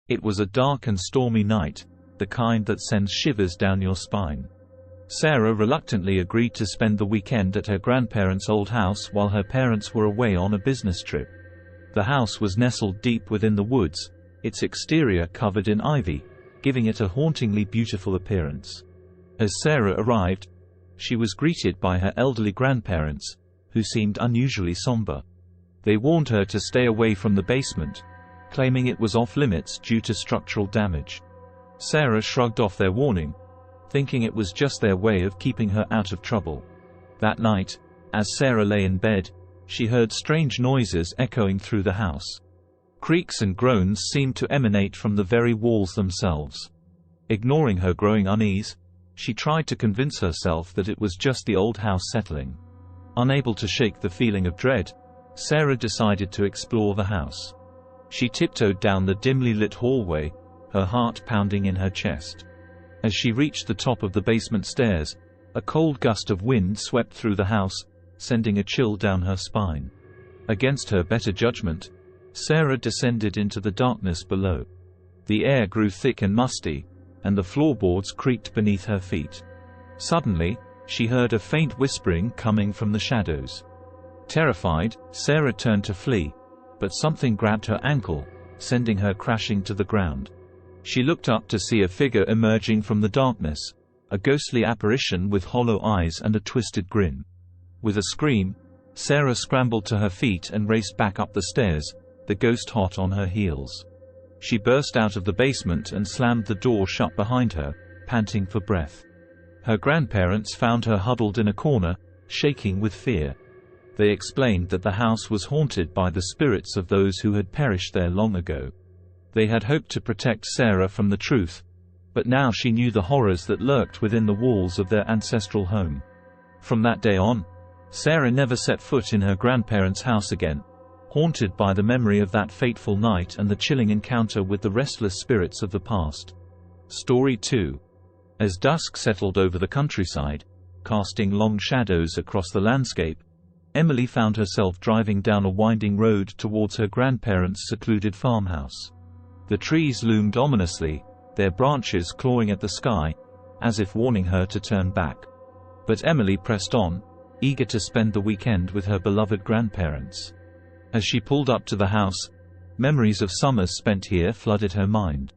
It was a dark and stormy night, the kind that sends shivers down your spine. Sarah reluctantly agreed to spend the weekend at her grandparents' old house while her parents were away on a business trip. The house was nestled deep within the woods, its exterior covered in ivy, giving it a hauntingly beautiful appearance. As Sarah arrived, she was greeted by her elderly grandparents, who seemed unusually somber. They warned her to stay away from the basement, claiming it was off-limits due to structural damage. Sarah shrugged off their warning, thinking it was just their way of keeping her out of trouble. That night, as Sarah lay in bed, she heard strange noises echoing through the house. Creaks and groans seemed to emanate from the very walls themselves. Ignoring her growing unease, she tried to convince herself that it was just the old house settling. Unable to shake the feeling of dread, Sarah decided to explore the house. She tiptoed down the dimly lit hallway, her heart pounding in her chest. As she reached the top of the basement stairs, a cold gust of wind swept through the house, sending a chill down her spine. Against her better judgment, Sarah descended into the darkness below. The air grew thick and musty, and the floorboards creaked beneath her feet. Suddenly, she heard a faint whispering coming from the shadows. Terrified, Sarah turned to flee, but something grabbed her ankle, sending her crashing to the ground. She looked up to see a figure emerging from the darkness, a ghostly apparition with hollow eyes and a twisted grin. With a scream, Sarah scrambled to her feet and raced back up the stairs, the ghost hot on her heels. She burst out of the basement and slammed the door shut behind her, panting for breath. Her grandparents found her huddled in a corner, shaking with fear. They explained that the house was haunted by the spirits of those who had perished there long ago. They had hoped to protect Sarah from the truth, but now she knew the horrors that lurked within the walls of their ancestral home. From that day on, Sarah never set foot in her grandparents' house again, haunted by the memory of that fateful night and the chilling encounter with the restless spirits of the past. Story 2. As dusk settled over the countryside, casting long shadows across the landscape, Emily found herself driving down a winding road towards her grandparents' secluded farmhouse. The trees loomed ominously, their branches clawing at the sky, as if warning her to turn back. But Emily pressed on, eager to spend the weekend with her beloved grandparents. As she pulled up to the house, memories of summers spent here flooded her mind.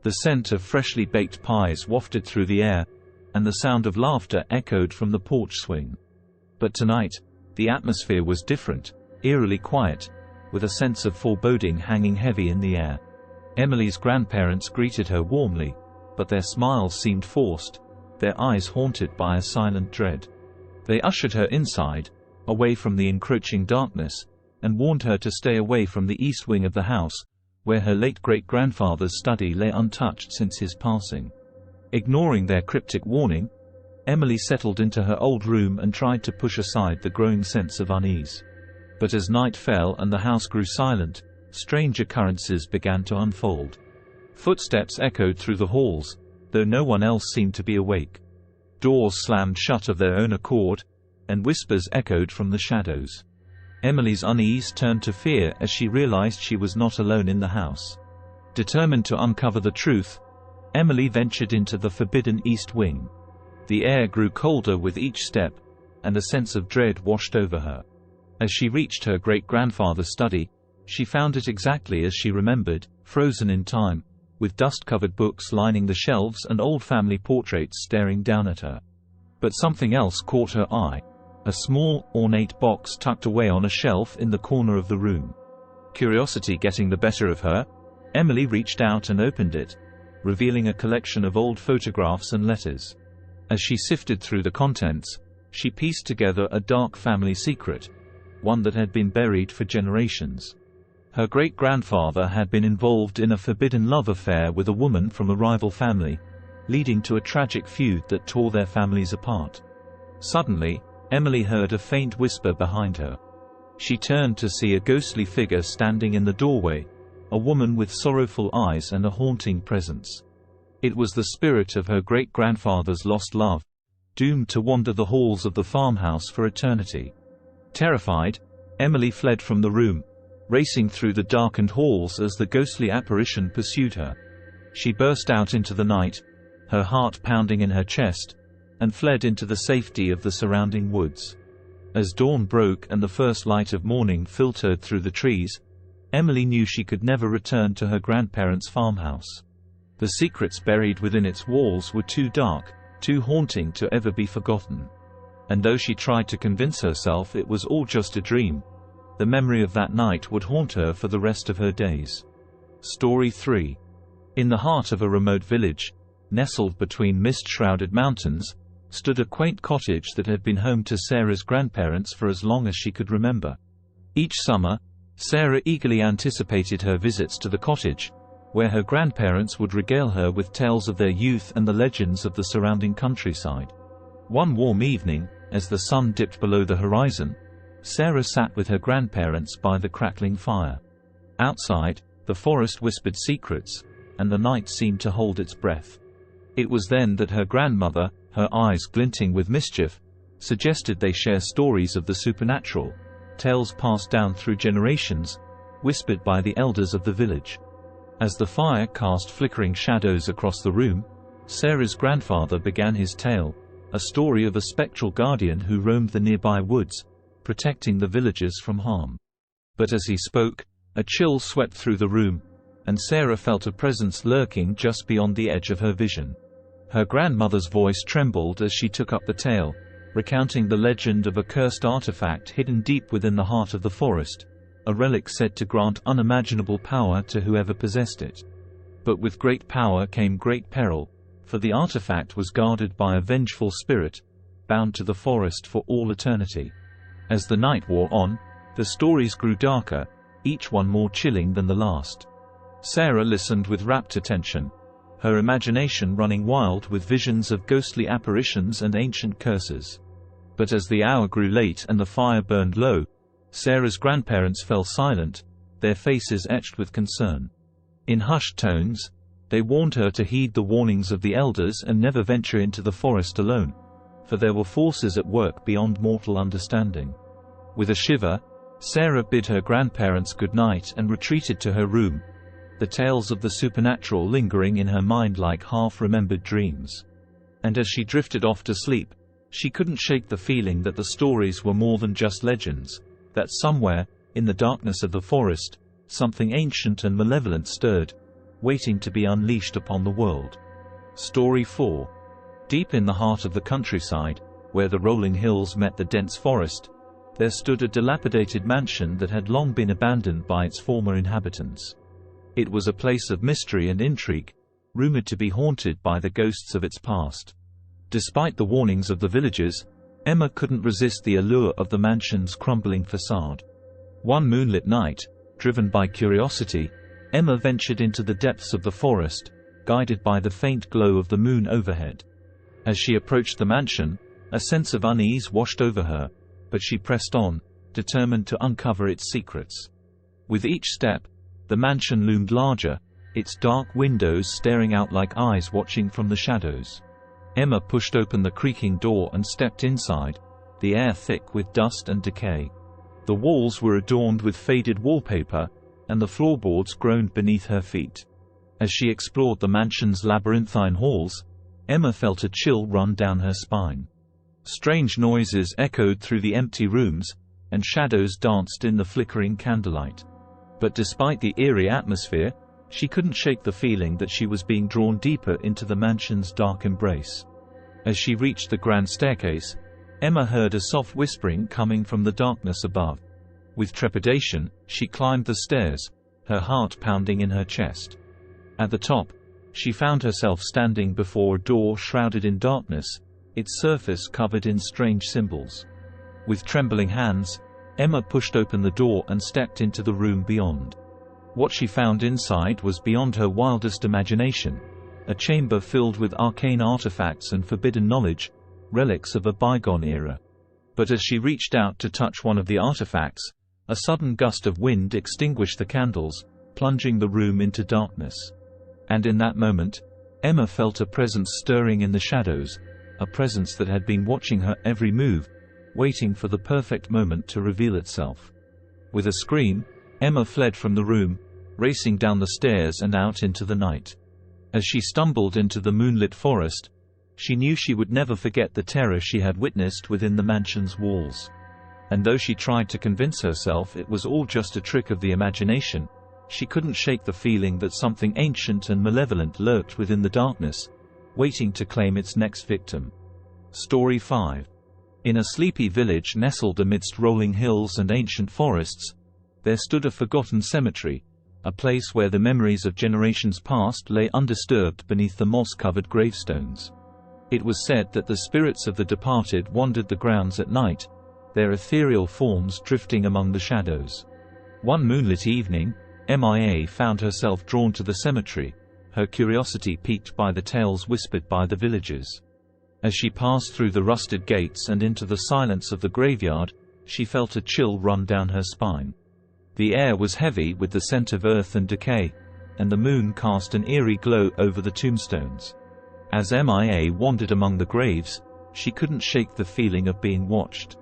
The scent of freshly baked pies wafted through the air, and the sound of laughter echoed from the porch swing. But tonight, the atmosphere was different, eerily quiet, with a sense of foreboding hanging heavy in the air. Emily's grandparents greeted her warmly, but their smiles seemed forced, their eyes haunted by a silent dread. They ushered her inside, away from the encroaching darkness, and warned her to stay away from the east wing of the house, where her late great-grandfather's study lay untouched since his passing. Ignoring their cryptic warning, Emily settled into her old room and tried to push aside the growing sense of unease. But as night fell and the house grew silent, strange occurrences began to unfold. Footsteps echoed through the halls, though no one else seemed to be awake. Doors slammed shut of their own accord, and whispers echoed from the shadows. Emily's unease turned to fear as she realized she was not alone in the house. Determined to uncover the truth, Emily ventured into the forbidden east wing. The air grew colder with each step, and a sense of dread washed over her. As she reached her great-grandfather's study, she found it exactly as she remembered, frozen in time, with dust-covered books lining the shelves and old family portraits staring down at her. But something else caught her eye. A small, ornate box tucked away on a shelf in the corner of the room. Curiosity getting the better of her, Emily reached out and opened it, revealing a collection of old photographs and letters. As she sifted through the contents, she pieced together a dark family secret, one that had been buried for generations. Her great-grandfather had been involved in a forbidden love affair with a woman from a rival family, leading to a tragic feud that tore their families apart. Suddenly, Emily heard a faint whisper behind her. She turned to see a ghostly figure standing in the doorway, a woman with sorrowful eyes and a haunting presence. It was the spirit of her great-grandfather's lost love, doomed to wander the halls of the farmhouse for eternity. Terrified, Emily fled from the room, racing through the darkened halls as the ghostly apparition pursued her. She burst out into the night, her heart pounding in her chest, and fled into the safety of the surrounding woods. As dawn broke and the first light of morning filtered through the trees, Emily knew she could never return to her grandparents' farmhouse. The secrets buried within its walls were too dark, too haunting to ever be forgotten. And though she tried to convince herself it was all just a dream, the memory of that night would haunt her for the rest of her days. Story 3. In the heart of a remote village, nestled between mist-shrouded mountains, stood a quaint cottage that had been home to Sarah's grandparents for as long as she could remember. Each summer, Sarah eagerly anticipated her visits to the cottage, where her grandparents would regale her with tales of their youth and the legends of the surrounding countryside. One warm evening, as the sun dipped below the horizon, Sarah sat with her grandparents by the crackling fire. Outside, the forest whispered secrets, and the night seemed to hold its breath. It was then that her grandmother, her eyes glinting with mischief, suggested they share stories of the supernatural, tales passed down through generations, whispered by the elders of the village. As the fire cast flickering shadows across the room, Sarah's grandfather began his tale, a story of a spectral guardian who roamed the nearby woods, protecting the villagers from harm. But as he spoke, a chill swept through the room, and Sarah felt a presence lurking just beyond the edge of her vision. Her grandmother's voice trembled as she took up the tale, recounting the legend of a cursed artifact hidden deep within the heart of the forest, a relic said to grant unimaginable power to whoever possessed it. But with great power came great peril, for the artifact was guarded by a vengeful spirit, bound to the forest for all eternity. As the night wore on, the stories grew darker, each one more chilling than the last. Sarah listened with rapt attention, her imagination running wild with visions of ghostly apparitions and ancient curses. But as the hour grew late and the fire burned low, Sarah's grandparents fell silent, their faces etched with concern. In hushed tones, they warned her to heed the warnings of the elders and never venture into the forest alone, for there were forces at work beyond mortal understanding. With a shiver, Sarah bid her grandparents good night and retreated to her room, the tales of the supernatural lingering in her mind like half-remembered dreams. And as she drifted off to sleep, she couldn't shake the feeling that the stories were more than just legends, that somewhere, in the darkness of the forest, something ancient and malevolent stirred, waiting to be unleashed upon the world. Story 4. Deep in the heart of the countryside, where the rolling hills met the dense forest, there stood a dilapidated mansion that had long been abandoned by its former inhabitants. It was a place of mystery and intrigue, rumored to be haunted by the ghosts of its past. Despite the warnings of the villagers, Emma couldn't resist the allure of the mansion's crumbling facade. One moonlit night, driven by curiosity, Emma ventured into the depths of the forest, guided by the faint glow of the moon overhead. As she approached the mansion, a sense of unease washed over her, but she pressed on, determined to uncover its secrets. With each step, the mansion loomed larger, its dark windows staring out like eyes watching from the shadows. Emma pushed open the creaking door and stepped inside, the air thick with dust and decay. The walls were adorned with faded wallpaper, and the floorboards groaned beneath her feet. As she explored the mansion's labyrinthine halls, Emma felt a chill run down her spine. Strange noises echoed through the empty rooms, and shadows danced in the flickering candlelight. But despite the eerie atmosphere, she couldn't shake the feeling that she was being drawn deeper into the mansion's dark embrace. As she reached the grand staircase, Emma heard a soft whispering coming from the darkness above. With trepidation, she climbed the stairs, her heart pounding in her chest. At the top, she found herself standing before a door shrouded in darkness, its surface covered in strange symbols. With trembling hands, Emma pushed open the door and stepped into the room beyond. What she found inside was beyond her wildest imagination, a chamber filled with arcane artifacts and forbidden knowledge, relics of a bygone era. But as she reached out to touch one of the artifacts, a sudden gust of wind extinguished the candles, plunging the room into darkness. And in that moment, Emma felt a presence stirring in the shadows, a presence that had been watching her every move, waiting for the perfect moment to reveal itself. With a scream, Emma fled from the room, racing down the stairs and out into the night. As she stumbled into the moonlit forest, she knew she would never forget the terror she had witnessed within the mansion's walls. And though she tried to convince herself it was all just a trick of the imagination, she couldn't shake the feeling that something ancient and malevolent lurked within the darkness, waiting to claim its next victim. Story 5. In a sleepy village nestled amidst rolling hills and ancient forests, there stood a forgotten cemetery, a place where the memories of generations past lay undisturbed beneath the moss-covered gravestones. It was said that the spirits of the departed wandered the grounds at night, their ethereal forms drifting among the shadows. One moonlit evening, Mia found herself drawn to the cemetery, her curiosity piqued by the tales whispered by the villagers. As she passed through the rusted gates and into the silence of the graveyard, she felt a chill run down her spine. The air was heavy with the scent of earth and decay, and the moon cast an eerie glow over the tombstones. As Mia wandered among the graves, she couldn't shake the feeling of being watched.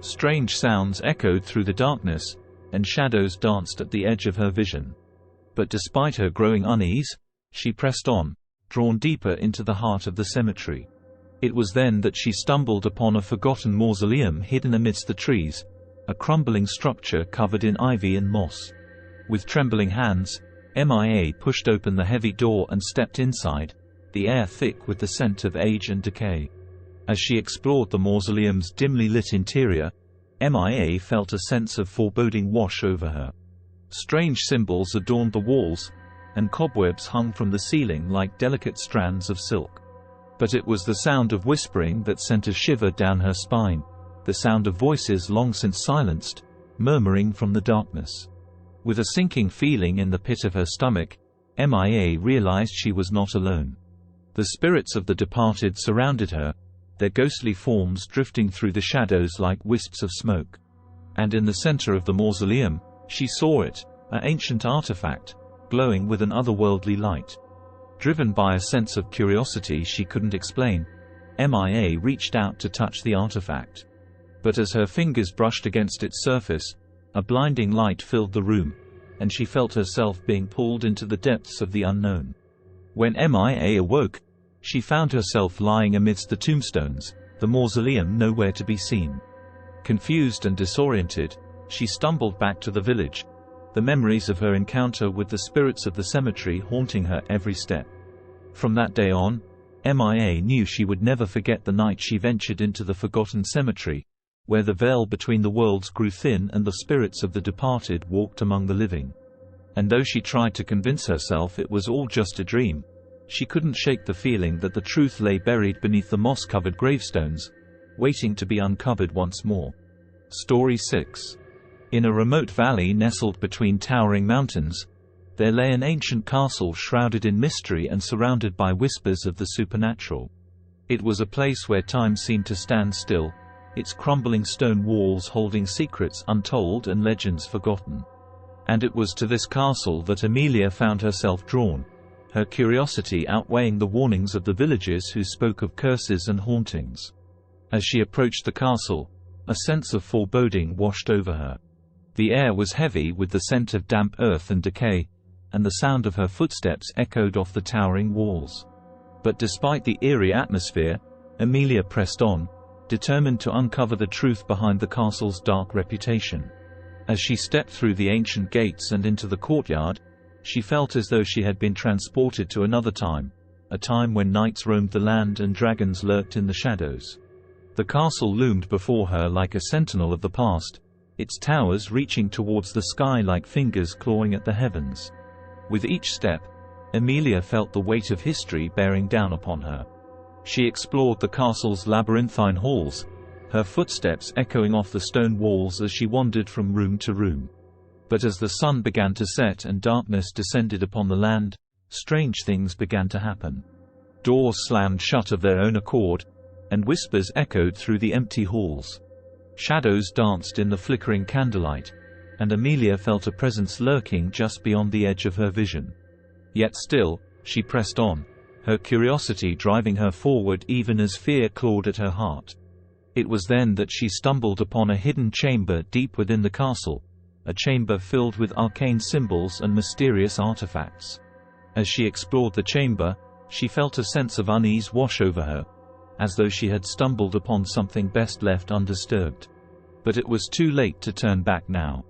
Strange sounds echoed through the darkness, and shadows danced at the edge of her vision. But despite her growing unease, she pressed on, drawn deeper into the heart of the cemetery. It was then that she stumbled upon a forgotten mausoleum hidden amidst the trees, a crumbling structure covered in ivy and moss. With trembling hands, Mia pushed open the heavy door and stepped inside, the air thick with the scent of age and decay. As she explored the mausoleum's dimly lit interior, Mia felt a sense of foreboding wash over her. Strange symbols adorned the walls, and cobwebs hung from the ceiling like delicate strands of silk. But it was the sound of whispering that sent a shiver down her spine, the sound of voices long since silenced, murmuring from the darkness. With a sinking feeling in the pit of her stomach, Mia realized she was not alone. The spirits of the departed surrounded her, their ghostly forms drifting through the shadows like wisps of smoke. And in the center of the mausoleum, she saw it, an ancient artifact, glowing with an otherworldly light. Driven by a sense of curiosity she couldn't explain, Mia reached out to touch the artifact. But as her fingers brushed against its surface, a blinding light filled the room, and she felt herself being pulled into the depths of the unknown. When Mia awoke, she found herself lying amidst the tombstones, the mausoleum nowhere to be seen. Confused and disoriented, she stumbled back to the village, the memories of her encounter with the spirits of the cemetery haunting her every step. From that day on, Mia knew she would never forget the night she ventured into the forgotten cemetery, where the veil between the worlds grew thin and the spirits of the departed walked among the living. And though she tried to convince herself it was all just a dream, she couldn't shake the feeling that the truth lay buried beneath the moss-covered gravestones, waiting to be uncovered once more. Story 6. In a remote valley nestled between towering mountains, there lay an ancient castle shrouded in mystery and surrounded by whispers of the supernatural. It was a place where time seemed to stand still, its crumbling stone walls holding secrets untold and legends forgotten. And it was to this castle that Emilia found herself drawn, her curiosity outweighing the warnings of the villagers who spoke of curses and hauntings. As she approached the castle, a sense of foreboding washed over her. The air was heavy with the scent of damp earth and decay, and the sound of her footsteps echoed off the towering walls. But despite the eerie atmosphere, Emilia pressed on, determined to uncover the truth behind the castle's dark reputation. As she stepped through the ancient gates and into the courtyard, she felt as though she had been transported to another time, a time when knights roamed the land and dragons lurked in the shadows. The castle loomed before her like a sentinel of the past, its towers reaching towards the sky like fingers clawing at the heavens. With each step, Emilia felt the weight of history bearing down upon her. She explored the castle's labyrinthine halls, her footsteps echoing off the stone walls as she wandered from room to room. But as the sun began to set and darkness descended upon the land, strange things began to happen. Doors slammed shut of their own accord, and whispers echoed through the empty halls. Shadows danced in the flickering candlelight, and Emilia felt a presence lurking just beyond the edge of her vision. Yet still, she pressed on, her curiosity driving her forward even as fear clawed at her heart. It was then that she stumbled upon a hidden chamber deep within the castle, a chamber filled with arcane symbols and mysterious artifacts. As she explored the chamber, she felt a sense of unease wash over her, as though she had stumbled upon something best left undisturbed. But it was too late to turn back now.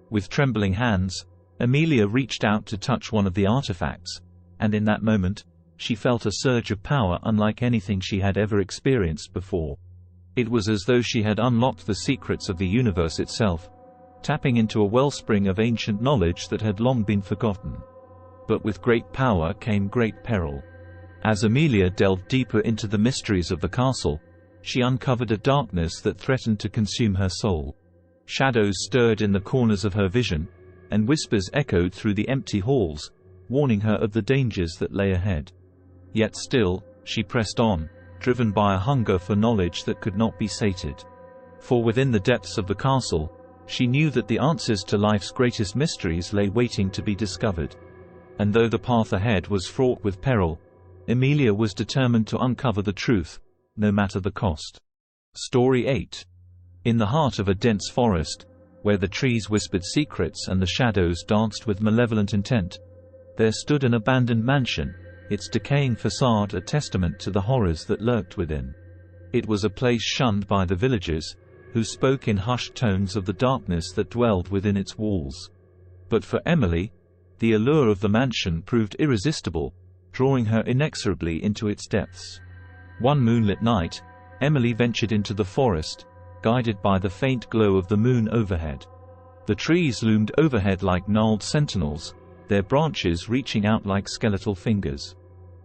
With trembling hands, Amelia reached out to touch one of the artifacts, and in that moment, she felt a surge of power unlike anything she had ever experienced before. It was as though she had unlocked the secrets of the universe itself, tapping into a wellspring of ancient knowledge that had long been forgotten. But with great power came great peril. As Amelia delved deeper into the mysteries of the castle, she uncovered a darkness that threatened to consume her soul. Shadows stirred in the corners of her vision, and whispers echoed through the empty halls, warning her of the dangers that lay ahead. Yet still, she pressed on, driven by a hunger for knowledge that could not be sated. For within the depths of the castle, she knew that the answers to life's greatest mysteries lay waiting to be discovered. And though the path ahead was fraught with peril, Amelia was determined to uncover the truth, no matter the cost. Story 8. In the heart of a dense forest, where the trees whispered secrets and the shadows danced with malevolent intent, there stood an abandoned mansion, its decaying facade a testament to the horrors that lurked within. It was a place shunned by the villagers, who spoke in hushed tones of the darkness that dwelled within its walls. But for Emily, the allure of the mansion proved irresistible, drawing her inexorably into its depths. One moonlit night, Emily ventured into the forest, guided by the faint glow of the moon overhead. The trees loomed overhead like gnarled sentinels, their branches reaching out like skeletal fingers.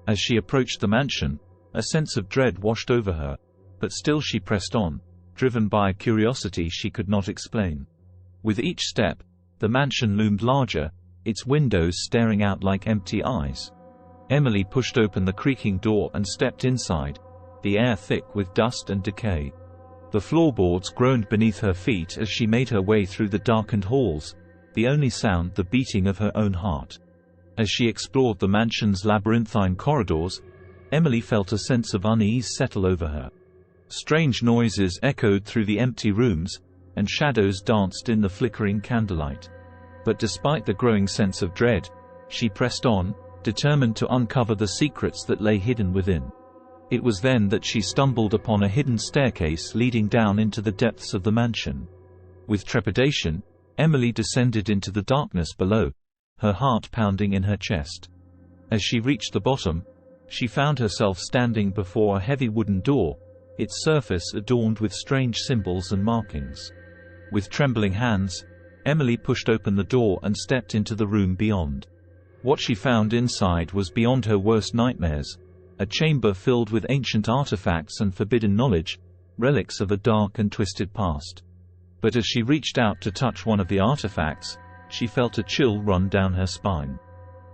As she approached the mansion, a sense of dread washed over her, but still she pressed on, driven by a curiosity she could not explain. With each step, the mansion loomed larger, its windows staring out like empty eyes. Emily pushed open the creaking door and stepped inside, the air thick with dust and decay. The floorboards groaned beneath her feet as she made her way through the darkened halls, the only sound the beating of her own heart. As she explored the mansion's labyrinthine corridors, Emily felt a sense of unease settle over her. Strange noises echoed through the empty rooms, and shadows danced in the flickering candlelight. But despite the growing sense of dread, she pressed on, determined to uncover the secrets that lay hidden within. It was then that she stumbled upon a hidden staircase leading down into the depths of the mansion. With trepidation, Emily descended into the darkness below, her heart pounding in her chest. As she reached the bottom, she found herself standing before a heavy wooden door, its surface adorned with strange symbols and markings. With trembling hands, Emily pushed open the door and stepped into the room beyond. What she found inside was beyond her worst nightmares, a chamber filled with ancient artifacts and forbidden knowledge, relics of a dark and twisted past. But as she reached out to touch one of the artifacts, she felt a chill run down her spine.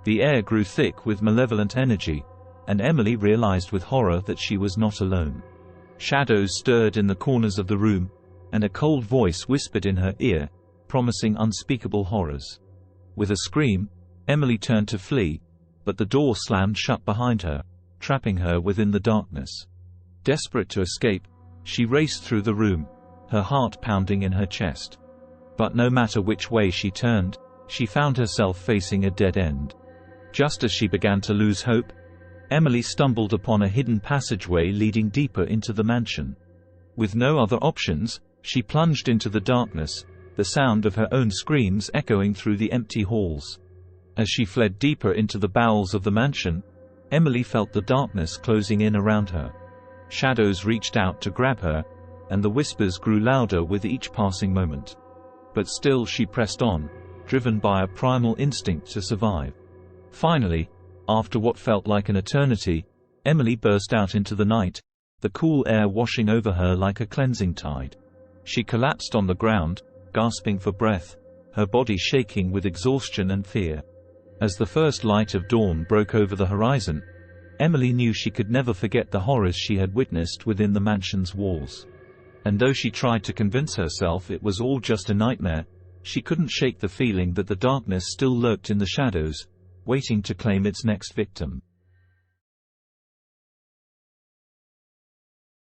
The air grew thick with malevolent energy, and Emily realized with horror that she was not alone. Shadows stirred in the corners of the room, and a cold voice whispered in her ear, promising unspeakable horrors. With a scream, Emily turned to flee, but the door slammed shut behind her, trapping her within the darkness. Desperate to escape, she raced through the room, her heart pounding in her chest. But no matter which way she turned, she found herself facing a dead end. Just as she began to lose hope, Emily stumbled upon a hidden passageway leading deeper into the mansion. With no other options, she plunged into the darkness, the sound of her own screams echoing through the empty halls. As she fled deeper into the bowels of the mansion, Emily felt the darkness closing in around her. Shadows reached out to grab her, and the whispers grew louder with each passing moment. But still she pressed on, driven by a primal instinct to survive. Finally, after what felt like an eternity, Emily burst out into the night, the cool air washing over her like a cleansing tide. She collapsed on the ground, gasping for breath, her body shaking with exhaustion and fear. As the first light of dawn broke over the horizon, Emily knew she could never forget the horrors she had witnessed within the mansion's walls. And though she tried to convince herself it was all just a nightmare, she couldn't shake the feeling that the darkness still lurked in the shadows, waiting to claim its next victim.